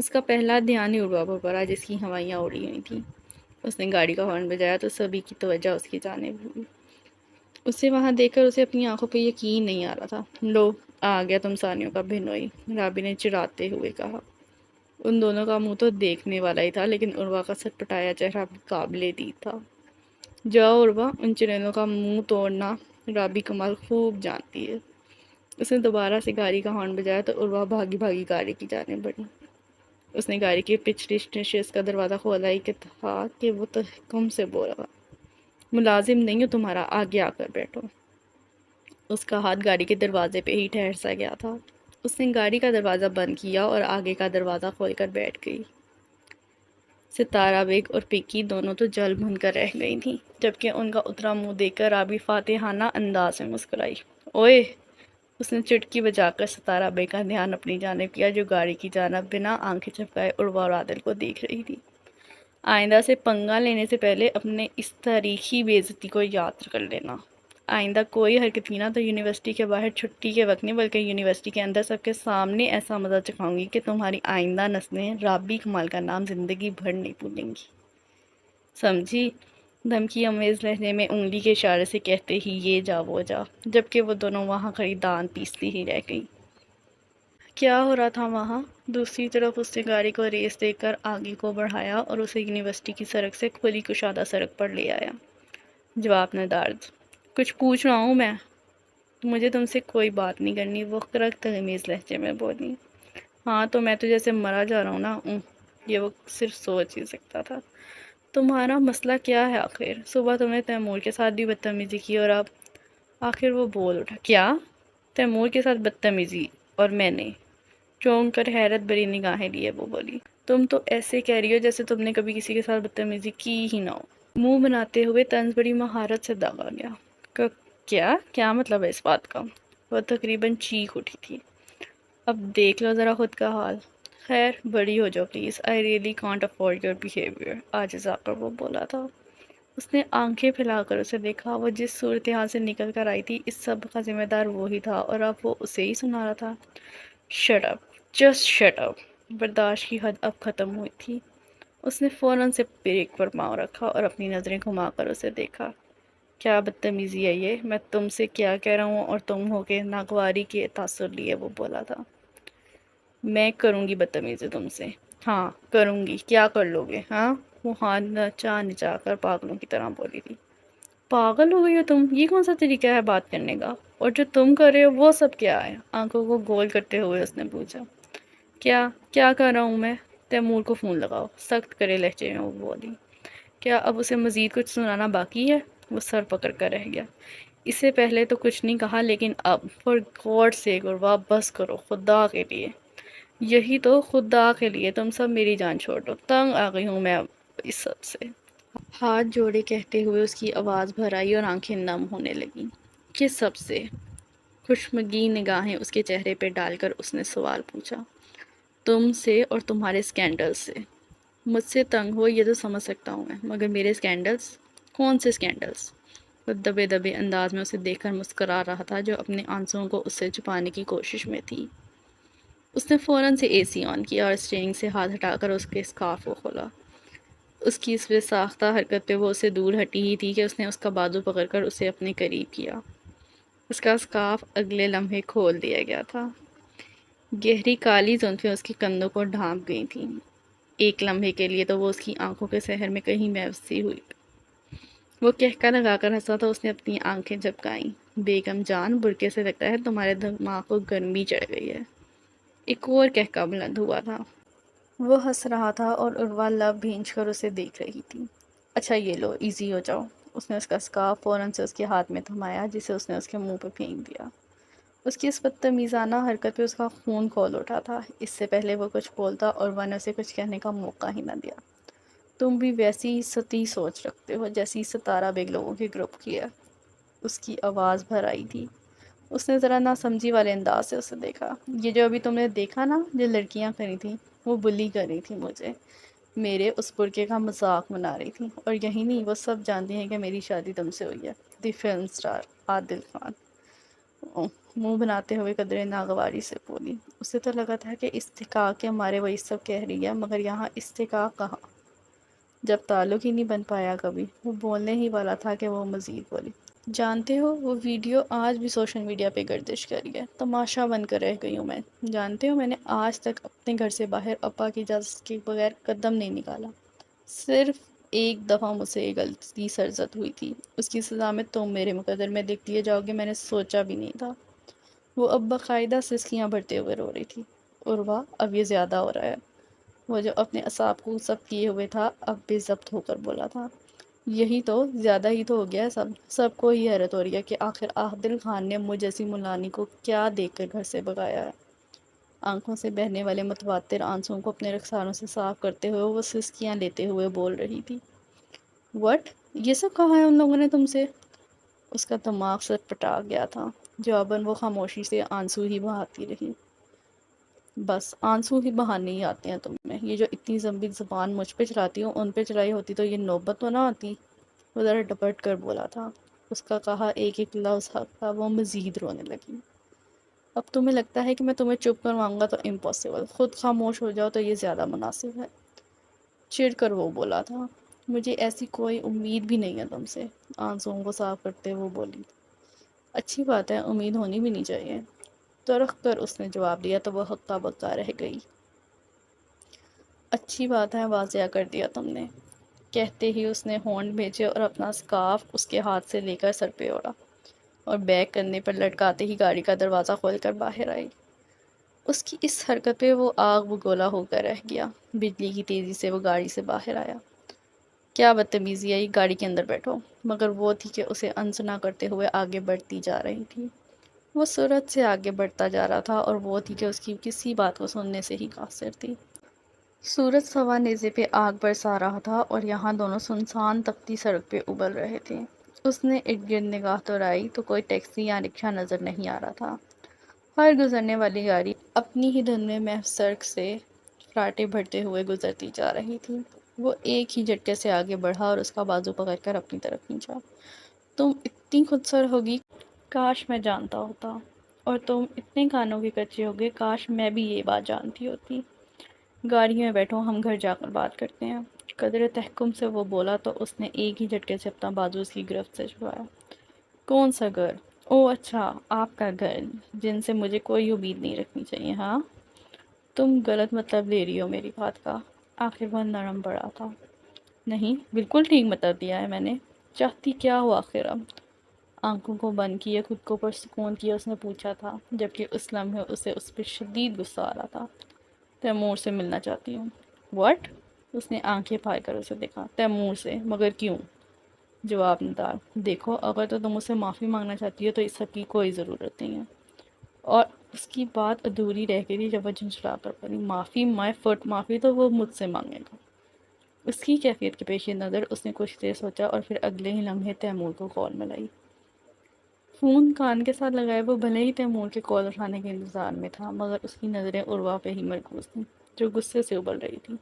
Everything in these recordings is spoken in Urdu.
اس کا پہلا دھیان ہی عروہ پر پڑا جس کی ہوائیاں اڑی ہوئی تھیں۔ اس نے گاڑی کا ہارن بجایا تو سبھی کی توجہ اس کی جانب ہوئی۔ اسے وہاں دیکھ کر اسے اپنی آنکھوں پہ یقین نہیں آ رہا تھا۔ لو آ گیا تم ثانیوں کا بہنوئی، رابی نے چراتے ہوئے کہا۔ ان دونوں کا منہ تو دیکھنے والا ہی تھا، لیکن عروہ کا سٹپٹایا چہرہ بھی قابل دید تھا۔ جاؤ عروہ، ان چڑیلوں کا منہ توڑنا رابی کمال خوب جانتی ہے۔ اس نے دوبارہ سے گاڑی کا ہارن بجایا تو عروہ بھاگی بھاگی گاڑی کی جانب بڑھی۔ اس نے گاڑی کی پچھلی نشست کا دروازہ کھولا ہی کہ تھا کہ وہ تحکم سے بولا، ملازم نہیں ہو تمہارا، آگے آ کر بیٹھو۔ اس کا ہاتھ گاڑی کے دروازے پہ ہی ٹھہر سا گیا تھا۔ اس نے گاڑی کا دروازہ بند کیا اور آگے کا دروازہ کھول کر بیٹھ گئی۔ ستارہ بیگ اور پکی دونوں تو جل بھن کر رہ گئی تھیں، جبکہ ان کا اترا منہ دیکھ کر رابی فاتحانہ انداز میں مسکرائی۔ اوئے! اس نے چٹکی بجا کر ستارہ بیگ کا دھیان اپنی جانب کیا، جو گاڑی کی جانب بنا آنکھیں جھپکائے عروہ اور عادل کو دیکھ رہی تھی۔ آئندہ سے پنگا لینے سے پہلے اپنے اس تاریخی بے عزتی کو یاد کر لینا۔ آئندہ کوئی حرکت کی نہ تو یونیورسٹی کے باہر چھٹی کے وقت نہیں، بلکہ یونیورسٹی کے اندر سب کے سامنے ایسا مزہ چکھاؤں گی کہ تمہاری آئندہ نسلیں رابی کمال کا نام زندگی بھر نہیں بھولیں گی، سمجھی؟ دھمکی امیز لہجے میں انگلی کے اشارے سے کہتے ہی یہ جا وہ جا، جبکہ وہ دونوں وہاں کھڑی دان پیستی ہی رہ گئی۔ کیا ہو رہا تھا وہاں؟ دوسری طرف اس نے گاڑی کو ریس دے کر آگے کو بڑھایا اور اسے یونیورسٹی کی سڑک سے کھلی کشادہ سڑک پر لے آیا۔ جواب ندارد، کچھ پوچھ رہا ہوں میں، مجھے تم سے کوئی بات نہیں کرنی، وہ کرک تمیز لہجے میں بولی۔ ہاں تو میں تو جیسے مرا جا رہا ہوں نا، یہ وہ صرف سوچ ہی سکتا تھا۔ تمہارا مسئلہ کیا ہے آخر؟ صبح تم نے تیمور کے ساتھ بھی بدتمیزی کی اور اب… آخر وہ بول اٹھا۔ کیا؟ تیمور کے ساتھ بدتمیزی؟ اور میں نے… چونک کر حیرت بھری نگاہیں لیے وہ بولی۔ تم تو ایسے کہہ رہی ہو جیسے تم نے کبھی کسی کے ساتھ بدتمیزی کی ہی نہ ہو۔ منہ بناتے ہوئے طنز بڑی مہارت سے داغا گیا۔ کیا مطلب ہے اس بات کا؟ وہ تقریباً چیخ اٹھی تھی۔ اب دیکھ لو ذرا خود کا حال۔ خیر بڑی ہو جاؤ please, I really can't afford your behavior، عاجز آ کر وہ بولا تھا۔ اس نے آنکھیں پھیلا کر اسے دیکھا۔ وہ جس صورتحال سے نکل کر آئی تھی اس سب کا ذمہ دار وہی تھا، اور اب وہ اسے ہی سنا رہا تھا۔ Shut up, just shut up. برداشت کی حد اب ختم ہوئی تھی۔ اس نے فوراً سے بریک پر پاؤں رکھا اور اپنی نظریں گھما کر اسے دیکھا۔ کیا بدتمیزی ہے یہ؟ میں تم سے کیا کہہ رہا ہوں اور تم ہو کے ناگواری کے تاثر لیے وہ بولا تھا۔ میں کروں گی بدتمیزی تم سے؟ ہاں کروں گی، کیا کر لو گے؟ ہاں؟ وہ ہاتھ نچا کر پاگلوں کی طرح بولی تھی۔ پاگل ہو گئی ہو تم؟ یہ کون سا طریقہ ہے بات کرنے کا؟ اور جو تم کر رہے ہو وہ سب کیا ہے؟ آنکھوں کو گول کرتے ہوئے اس نے پوچھا۔ کیا کر رہا ہوں میں؟ تیمور کو فون لگاؤ، سخت کرے لہجے میں وہ بولی۔ کیا اب اسے مزید کچھ سنانا باقی ہے؟ وہ سر پکڑ کر رہ گیا۔ اس سے پہلے تو کچھ نہیں کہا، لیکن اب فار گاڈ سیک عروہ بس کرو، خدا کے لیے۔ یہی تو، خدا کے لیے تم سب میری جان چھوڑ دو، تنگ آ گئی ہوں میں اب اس سب سے۔ ہاتھ جوڑے کہتے ہوئے اس کی آواز بھر آئی اور آنکھیں نم ہونے لگیں۔ کس سب سے؟ خشمگین نگاہیں اس کے چہرے پہ ڈال کر اس نے سوال پوچھا۔ تم سے اور تمہارے سکینڈل سے۔ مجھ سے تنگ ہو یہ تو سمجھ سکتا ہوں میں، مگر میرے سکینڈلز؟ کون سے سکینڈلز؟ وہ دبے دبے انداز میں اسے دیکھ کر مسکرا رہا تھا، جو اپنے آنسوؤں کو اس سے چھپانے کی کوشش میں تھی۔ اس نے فوراً سے اے سی آن کیا اور اسٹیئرنگ سے ہاتھ ہٹا کر اس کے اسکارف کو کھولا۔ اس کی اس بے ساختہ حرکت پہ وہ اس سے دور ہٹی ہی تھی کہ اس نے اس کا بازو پکڑ کر اسے اپنے قریب کیا۔ اس کا اسکارف اگلے لمحے کھول دیا گیا تھا۔ گہری کالی زلفیں اس کے کندھوں کو ڈھانپ گئی تھیں۔ ایک لمحے کے لیے تو وہ اس کی آنکھوں کے سحر میں کہیں محو سی ہوئی۔ وہ کہکا لگا کر ہنسا تو اس نے اپنی آنکھیں جھپکائیں۔ بیگم جان، برقعے سے لگتا ہے تمہارے دماغ کو گرمی چڑھ گئی ہے۔ ایک اور کہکا بلند ہوا تھا۔ وہ ہنس رہا تھا اور عروہ لب بھینچ کر اسے دیکھ رہی تھی۔ اچھا یہ لو، ایزی ہو جاؤ۔ اس نے اس کا اسکارف فوراً سے اس کے ہاتھ میں تھمایا، جسے اس نے اس کے منہ پہ پھینک دیا۔ اس کی اس بدتمیزانہ حرکت پہ اس کا خون کھول اٹھا تھا۔ اس سے پہلے وہ کچھ بولتا عروہ نے اسے کچھ کہنے کا موقع ہی نہ دیا۔ تم بھی ویسی سطحی سوچ رکھتے ہو جیسی ستارہ بیگ لوگوں کے گروپ کی ہے۔ اس کی آواز بھر آئی تھی۔ اس نے ذرا ناسمجھی والے انداز سے اسے دیکھا۔ یہ جو ابھی تم نے دیکھا نا، جو لڑکیاں کری تھیں، وہ بلی کر رہی تھی مجھے، میرے اس برقعے کا مذاق بنا رہی تھی، اور یہی نہیں، وہ سب جانتی ہیں کہ میری شادی تم سے ہوئی ہے، دی فلم سٹار عادل خان۔ منہ بناتے ہوئے قدرے ناگواری سے بولی۔ اسے تو لگا تھا کہ استحقاق کے مارے وہی سب کہہ رہی ہے، مگر یہاں استحقاق کہاں، جب تعلق ہی نہیں بن پایا کبھی۔ وہ بولنے ہی والا تھا کہ وہ مزید بولی۔ جانتے ہو وہ ویڈیو آج بھی سوشل میڈیا پہ گردش کر رہی ہے، تماشا بن کر رہ گئی ہوں میں۔ جانتے ہو میں نے آج تک اپنے گھر سے باہر ابا کی اجازت کے بغیر قدم نہیں نکالا۔ صرف ایک دفعہ مجھ سے ایک غلطی سرزد ہوئی تھی، اس کی سزا میں تم میرے مقدر میں دیکھ لیے جاؤ گے، میں نے سوچا بھی نہیں تھا۔ وہ اب باقاعدہ سسکیاں بھرتے ہوئے رو رہی تھی۔ اور واہ اب یہ زیادہ ہو رہا ہے۔ وہ جو اپنے اعصاب کو ضبط کیے ہوئے تھا اب بے ضبط ہو کر بولا تھا، یہی تو زیادہ ہی تو ہو گیا ہے سب کو ہی حیرت ہو رہی ہے کہ آخر عادل خان نے مجھ جیسی ملانی کو کیا دیکھ کر گھر سے بھگایا ہے۔ آنکھوں سے بہنے والے متواتر آنسوؤں کو اپنے رخساروں سے صاف کرتے ہوئے وہ سسکیاں لیتے ہوئے بول رہی تھی۔ وٹ، یہ سب کہا ہے ان لوگوں نے تم سے؟ اس کا دماغ سر پٹا گیا تھا۔ جواباً وہ خاموشی سے آنسو ہی بہاتی رہی۔ بس آنسو ہی بہانے ہی آتے ہیں تمہیں، یہ جو اتنی لمبی زبان مجھ پہ چلاتی ہوں، ان پہ چلائی ہوتی تو یہ نوبت تو نہ آتی۔ وہ ذرا ڈپٹ کر بولا تھا۔ اس کا کہا ایک ایک لفظ حق تھا۔ وہ مزید رونے لگی۔ اب تمہیں لگتا ہے کہ میں تمہیں چپ کرواؤں گا تو امپاسبل، خود خاموش ہو جاؤ تو یہ زیادہ مناسب ہے۔ چڑ کر وہ بولا تھا۔ مجھے ایسی کوئی امید بھی نہیں ہے تم سے، آنسوؤں کو صاف کرتے وہ بولی۔ اچھی بات ہے، امید ہونی بھی نہیں چاہیے، ترخ کر اس نے جواب دیا تو وہ ہکا بکا رہ گئی۔ اچھی بات ہے، واضح کر دیا تم نے، کہتے ہی اس نے ہونٹ بھیجے اور اپنا سکارف اس کے ہاتھ سے لے کر سر پہ اوڑھا اور بیگ کرنے پر لٹکاتے ہی گاڑی کا دروازہ کھول کر باہر آئی۔ اس کی اس حرکت پہ وہ آگ بگولا ہو کر رہ گیا۔ بجلی کی تیزی سے وہ گاڑی سے باہر آیا۔ کیا بدتمیزی آئی، گاڑی کے اندر بیٹھو، مگر وہ تھی کہ اسے انسنا کرتے ہوئے آگے بڑھتی جا رہی تھی۔ وہ سرعت سے آگے بڑھتا جا رہا تھا اور وہ تھی کہ اس کی کسی بات کو سننے سے ہی قاصر تھی۔ سورج سوا نیزے پہ آگ برسا رہا تھا اور یہاں دونوں سنسان تپتی سڑک پہ ابل رہے تھے۔ اس نے ارد گرد نگاہ دوڑائی تو کوئی ٹیکسی یا رکشہ نظر نہیں آ رہا تھا۔ ہر گزرنے والی گاڑی اپنی ہی دھن میں محو سڑک سے فراٹے بھرتے ہوئے گزرتی جا رہی تھی۔ وہ ایک ہی جھٹکے سے آگے بڑھا اور اس کا بازو پکڑ کر اپنی طرف کھینچا۔ تم اتنی خودسر ہوگی، کاش میں جانتا ہوتا، اور تم اتنے کانوں کے کچے ہوگے، کاش میں بھی یہ بات جانتی ہوتی۔ گاڑی میں بیٹھو، ہم گھر جا کر بات کرتے ہیں۔ قدر تحکم سے وہ بولا تو اس نے ایک ہی جھٹکے سے اپنا بازو اس کی گرفت سے چھڑایا۔ کون سا گھر؟ او اچھا، آپ کا گھر، جن سے مجھے کوئی امید نہیں رکھنی چاہیے۔ ہاں، تم غلط مطلب لے رہی ہو میری بات کا۔ آخر وہ نرم پڑا تھا۔ نہیں، بالکل ٹھیک مطلب دیا ہے میں نے۔ چاہتی کیا ہو آخر اب؟ آنکھوں کو بند کیے خود کو پرسکون کیا اس نے پوچھا تھا، جبکہ اس لمحے اسے اس پہ شدید غصہ آ رہا تھا۔ تیمور سے ملنا چاہتی ہوں۔ واٹ؟ اس نے آنکھیں پھاڑ کر اسے دیکھا۔ تیمور سے؟ مگر کیوں؟ جواب ندار۔ دیکھو، اگر تو تم اسے معافی مانگنا چاہتی ہو تو اس سب کی کوئی ضرورت نہیں ہے۔ اور اس کی بات ادھوری رہ گئی جب وہ جھنجھلا کر پڑی۔ معافی مائی فٹ، معافی تو وہ مجھ سے مانگے گا۔ اس کی کیفیت کے پیش نظر اس نے کچھ دیر سوچا اور پھر اگلے ہی لمحے تیمور کو کال ملائی۔ فون کان کے ساتھ لگائے وہ بھلے ہی تیمور کے کال اٹھانے کے انتظار میں تھا، مگر اس کی نظریں عروہ پہ ہی مرکوز تھیں، جو غصے سے ابل رہی تھی۔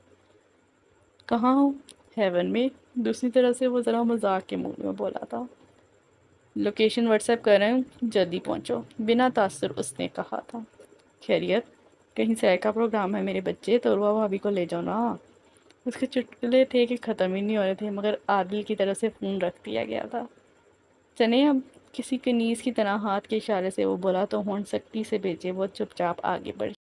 کہاں ہو؟ ہیون میں، دوسری طرح سے وہ ذرا مذاق کے موڈ میں بولا تھا۔ لوکیشن واٹس ایپ کر رہے ہوں، جلدی پہنچو، بنا تاثر اس نے کہا تھا۔ خیریت؟ کہیں سیر کا پروگرام ہے میرے بچے، تو عروہ بھابی کو لے جاؤ نا۔ اس کے چٹکلے تھے کہ ختم ہی نہیں ہو رہے تھے، مگر عادل کی طرف سے فون رکھ دیا گیا تھا۔ چلیں اب، کسی کنیز کی طرح ہاتھ کے اشارے سے وہ بولا تو ہونٹ سختی سے بھیجے وہ چپ چاپ آگے بڑھی۔